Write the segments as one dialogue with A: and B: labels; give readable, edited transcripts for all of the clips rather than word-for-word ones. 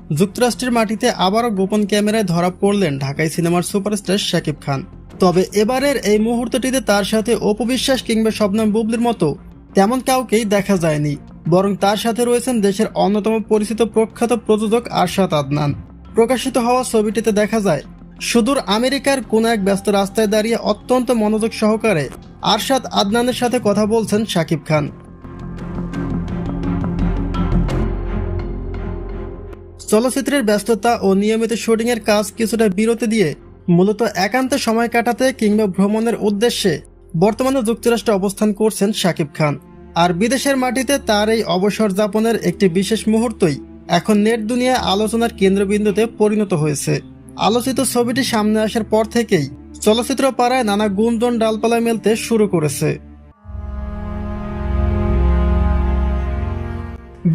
A: যুক্তরাষ্ট্রের মাটিতে আবারও গোপন ক্যামেরায় ধরা পড়লেন ঢাকাই সিনেমার সুপারস্টার শাকিব খান। তবে এবারের এই মুহূর্তটিতে তার সাথে অপু বিশ্বাস কিংবা শবনম বুবলির মতো তেমন কাউকেই দেখা যায়নি, বরং তার সাথে রয়েছেন দেশের অন্যতম পরিচিত প্রখ্যাত প্রযোজক আরশাদ আদনান। প্রকাশিত হওয়া ছবিটিতে দেখা যায় সুদূর আমেরিকার কোনো এক ব্যস্ত রাস্তায় দাঁড়িয়ে অত্যন্ত মনোযোগ সহকারে আরশাদ আদনানের সাথে কথা বলছেন শাকিব খান। চলচ্চিত্রের ব্যস্ততা ও নিয়মিত শুটিংয়ের কাজ কিছুটা বিরতি দিয়ে মূলত একান্তে সময় কাটাতে কিংবা ভ্রমণের উদ্দেশ্যে বর্তমানে যুক্তরাষ্ট্রে অবস্থান করছেন শাকিব খান। আর বিদেশের মাটিতে তার এই অবসর যাপনের একটি বিশেষ মুহূর্তই এখন নেট দুনিয়ায় আলোচনার কেন্দ্রবিন্দুতে পরিণত হয়েছে। আলোচিত ছবিটি সামনে আসার পর থেকেই চলচ্চিত্র পাড়ায় নানা গুঞ্জন ডালপালা মেলতে শুরু করেছে।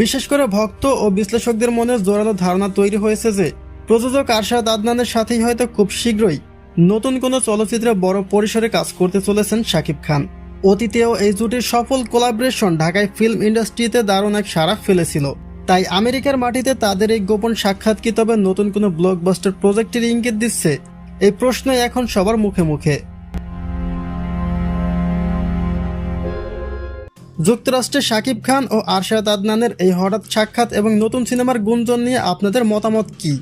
A: বিশেষ করে ভক্ত ও বিশ্লেষকদের মনে জোরালো ধারণা তৈরি হয়েছে যে প্রযোজক আরশাদ আদনানের সাথেই হয়তো খুব শীঘ্রই নতুন কোনো চলচ্চিত্রে বড় পরিসরে কাজ করতে চলেছেন শাকিব খান। অতীতেও এই জুটির সফল কোলাবরেশন ঢাকায় ফিল্ম ইন্ডাস্ট্রিতে দারুণ এক সাড়া ফেলেছিল। তাই আমেরিকার মাটিতে তাদের এই গোপন সাক্ষাৎ কি তবে নতুন কোনো ব্লকবাস্টার প্রজেক্টের ইঙ্গিত দিচ্ছে? এই প্রশ্নই এখন সবার মুখে মুখে। যুক্তরাষ্ট্রে শাকিব খান ও আরশাদ আদনানের এই হঠাৎ সাক্ষাৎ এবং নতুন সিনেমার গুঞ্জন নিয়ে আপনাদের মতামত কি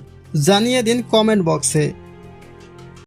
A: জানিয়ে দিন কমেন্ট বক্সে।